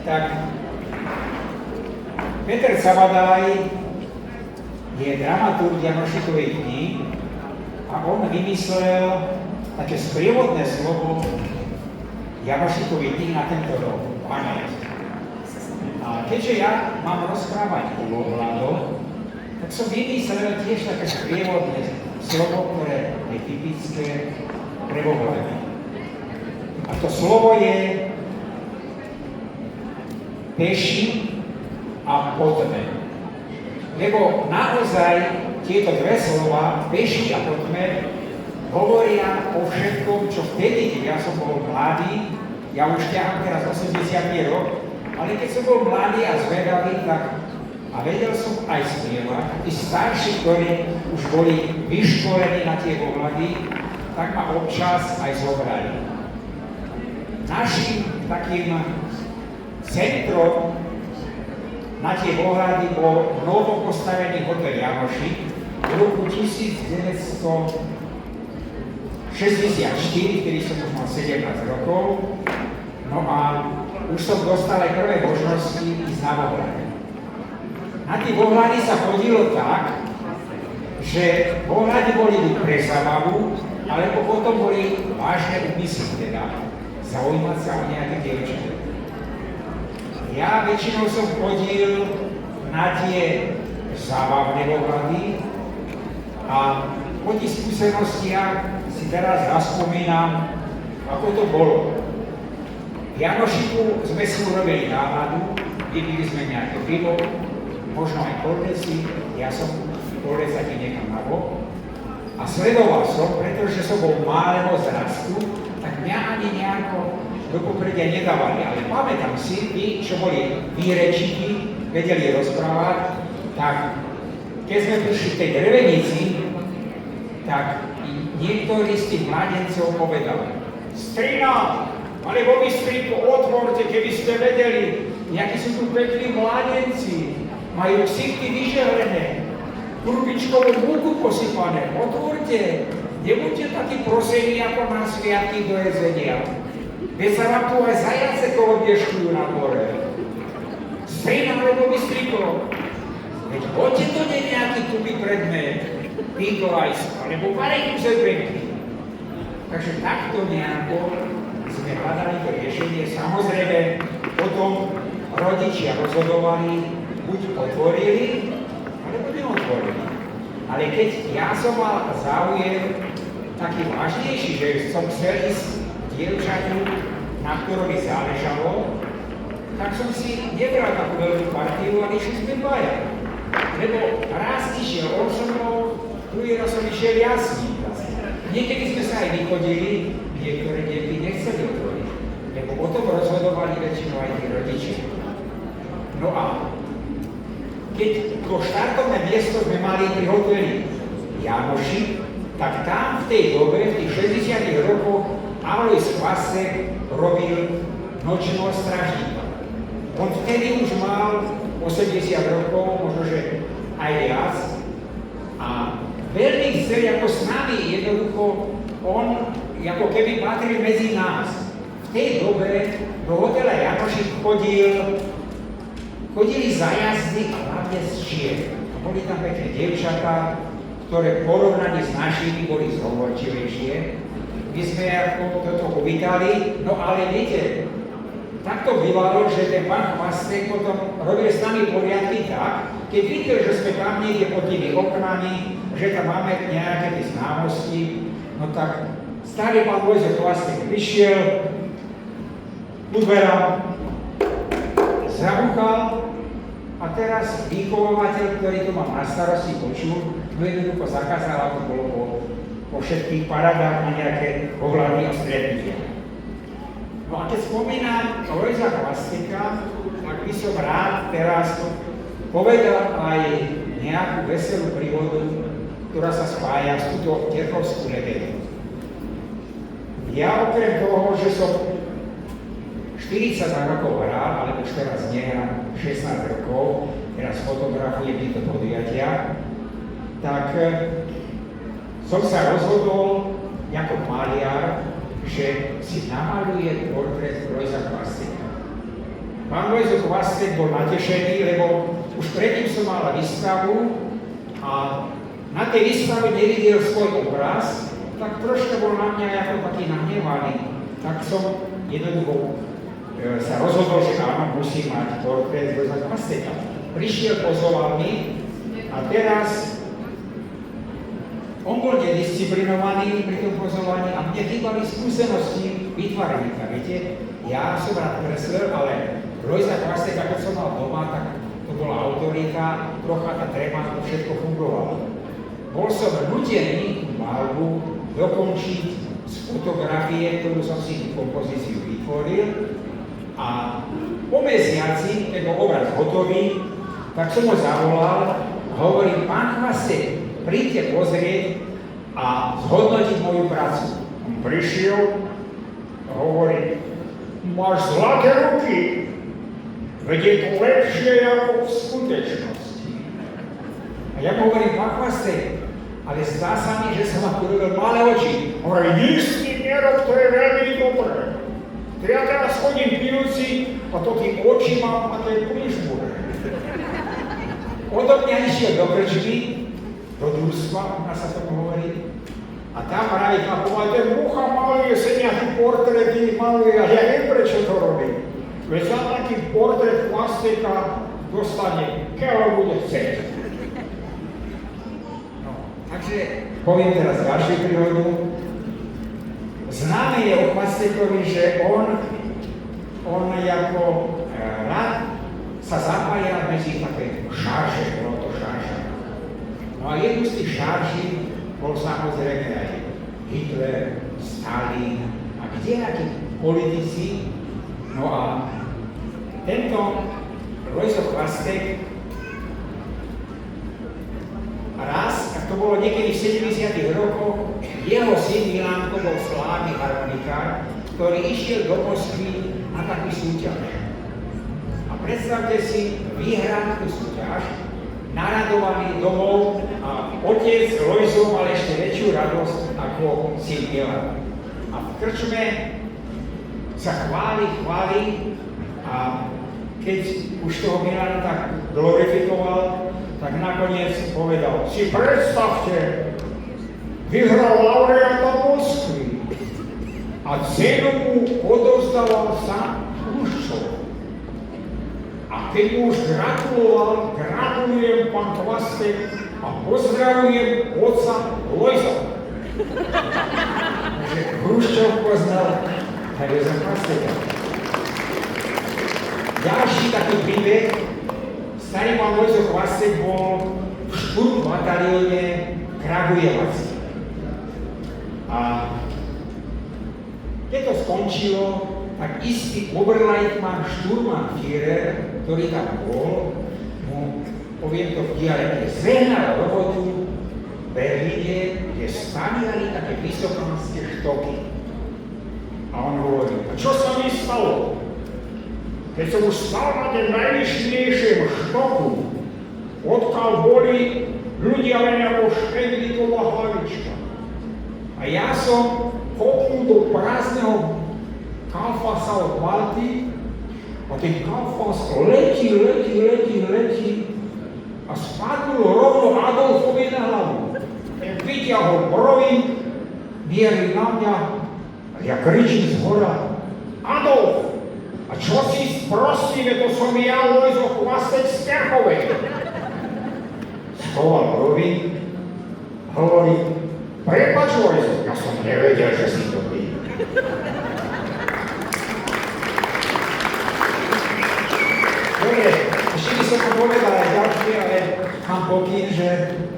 Tak Peter Sabadaj je dramaturg Janošikovej knihy a on vymyslel také sprievodné slovo Janošikovej knihy na tento rok, pamäť. A keďže ja mám rozprávať o ohľadoch, tak som vymyslel tiež také sprievodné slovo, ktoré je typické pre ohľady. A to slovo je peši a potme. Lebo naozaj tieto dve slova, peši a potme, hovoria o všetkom, čo vtedy, keď ja som bol mladý, ja už ťahám teraz 80 rok, ale keď som bol mladý a zvedavý, tak a vedel som aj spievať, tí starší, ktorí už boli vyškolení na tie ohľady, tak ma občas aj zobrali. Našim takým centrom na tie ohľady bol novopostavený hotel Janošik v roku 1964, kedy som už mal 17 rokov. No a už som dostal aj prvé možnosti ísť na ohľady. Na tie ohľady sa chodilo tak, že ohľady boli buď pre zábavu, alebo potom boli vážne úmysly, teda zaujímať sa o nejaké dievčatá. Ja väčšinou som chodil na tie zábavné ohľady a po tých skúsenostiach si teraz zaspomínam, ako to bolo. V Janošiku sme si urobili náladu, vypili sme nejaké pivo, možno aj kordesy, ja som kordesa ti nechám na bok. A sledoval som, pretože som bol malého zrastu, tak mňa ani nejako do popredia nedávali. Ale pamätám si, tí, čo boli výrečníky, vedeli rozprávať, tak keď sme prišli k tej drevenici, tak niektorí z tých mladencov povedali: Strina, alebo Bystriku, otvorte, keby ste vedeli, nejakí sú tu pekní mladenci, majú ksichty vyžehlené, kurbičkovú múku posypané, otvorte, nebuďte takí prosení ako na sviatky do jedzenia. Veď sa vám tu aj zajace kolobieškujú na dvore. Strina alebo Bystriko, veď poďte to nie nejaký tupý predmet, Nikolajsko, alebo Marejku Zebrenky. Takže takto nejako sme hľadali to riešenie. Samozrejme, potom rodičia rozhodovali, buď otvorili, alebo neotvorili. Ale keď ja som mal záujem taký vážnejší, že som chcel ísť dievčatu, na ktorom mi záležalo, tak som si nebral takú veľkú partiu a išli sme dvaja. Lebo raz išiel on so mnou, druhý raz som išiel ja s ním. Niekedy sme sa aj vychodili, niektoré deti nechceli otvoriť, lebo o tom rozhodovali väčšinou aj tí rodičia. No a keď to štartovné miesto sme mali pri hoteli Janošik, tak tam v tej dobe, v tých 60 rokoch, Alois Kvasek robil nočného strážnika. On vtedy už mal 80 rokov, možno že aj viac. A veľmi chcel ako s nami, jednoducho on ako keby patril medzi nás. V tej dobe do hotela Janošik chodili zajazdy a hlavne z Čiech. Boli tam pekné dievčatá, ktoré v porovnaní s našimi boli zhovorčivejšie. My sme ako toto uvítali, no ale viete, tak to bývalo, že ten pán Kvastek potom robil s nami poriadky tak, keď videl, že sme tam niekde pod tými oknami, že tam máme nejaké tie známosti, no tak starý pán Vojzo Kvastek vyšiel, u dverám, zabúchal a teraz výchovovateľ, ktorý to mám na starosti, počul, no jednoducho zakázal, ako bolo po všetkých paradách na nejaké ohľady a stretnutia. No a keď spomínam Vojza Kvasteka, tak by som rád teraz povedal aj nejakú veselú príhodu, ktorá sa spája s túto Terchovskú legendu. Ja okrem toho, že som 40 rokov hral, ale už teraz nehrám 16 rokov, teraz fotografujem tieto podujatia, tak som sa rozhodol ako maliar, že si namaluje portrét pán Lojzo Chvastek bol natešený, lebo už predtým som mal výstavu a na tej výstave nevidel svoj obraz, tak troška bol na mňa ako taký nahnevaný. Tak som jednoducho sa rozhodol, že áno, musím mať portrét Lojza Chvasteka. Prišiel, pozval mi a teraz on bol nedisciplinovaný pri tom pozovaní a mne chýbali skúsenosti vytvarníka. Viete, ja som rád kreslil, ale Lojza Chvasteka, keď som mal doma, tak to bola autorita, trocha tá tréma, to všetko fungovalo. Bol som nutený tú malbu dokončiť z fotografie, ktorú som si tú kompozíciu vytvoril a po mesiaci, keď bol obraz hotový, tak som ho zavolal a hovorím, pán Chvastek, príďte pozrieť a zhodnotiť moju prácu. On prišiel a hovorí, máš zlaté ruky, veď je to lepšie ako v skutečnosti. A ja mu hovorím, pán Chvastek, ale zdá sa mi, že som vám urobil malé oči. Hovorí, nič s tým nerob, to je veľmi dobré. Ja teraz chodím pijúci a to tým oči mám a to je prížbúre. Odo mňa išiel do krčmy, do družstva, u nás sa tomu hovorí. A tam práve chlapová, ten mucha maluje, seniaky portréty maluje a ja neviem, prečo to robí. Veď za taký portrét Chvasteka dostane, keľo bude chcieť. No, takže poviem teraz ďalšiu príhodu. Známe je o Chvastekovi, že on ako rád sa zapájal medzi také šarže, bolo to šarža. No a jednu z tých šarží bol samozrejme aj Hitler, Stalin a kdejakí politici. No a tento Lojzo Chvastek raz, tak to bolo niekedy v 70. rokoch, jeho syn Milánko bol slávny harmonikár, ktorý išiel do Moskvy na taký súťaž. A predstavte si, vyhrať tú súťaž, naradovaný domov a otec Lojzo mal ešte väčšiu radosť ako syn Milan. A v krčme sa chváli a keď už toho Milana tak glorifikoval, tak nakoniec povedal, si predstavte, vyhral laureáta Moskvy a cenu mu odovzdával sám Chruščov. A keď mu už gratuloval, gratulujem pán Chvastek a pozdravujem otca Lojza. Takže Chruščov poznal aj Lojza Chvasteka. Ďalší taký príbeh, starý pán Lojzo Chvastek bol v šturm batalióne Kragujevac. A keď to skončilo, tak istý Oberleitmann Sturmbannführer, ktorý tam bol, mu, poviem to v dialekte, zehnal robotu v Berlíne, kde staviali také vysokánske štoky. A on hovorí, a čo sa mi stalo? Keď som už stal na ten najvyššinejším štoku, odkiaľ boli ľudia len ako Škedlíková hlavička. A ja som kopnul do prázdneho kalfasa od Malty a ten kalfas letí a spadnul rovno Adolfovi na hlavu. Ten vyťahol brovy, mierí na mňa a ja kričím z hora, Adolf! A čo si sprostíme, to som ja, Lojzo Chvastek z Terchovej. Schoval brovy, hovorí, prepáč Lojzo, ja som nevedel, že si to ty. Dobre, ešte by som to povedal aj ďalšie, ale mám pokyn, že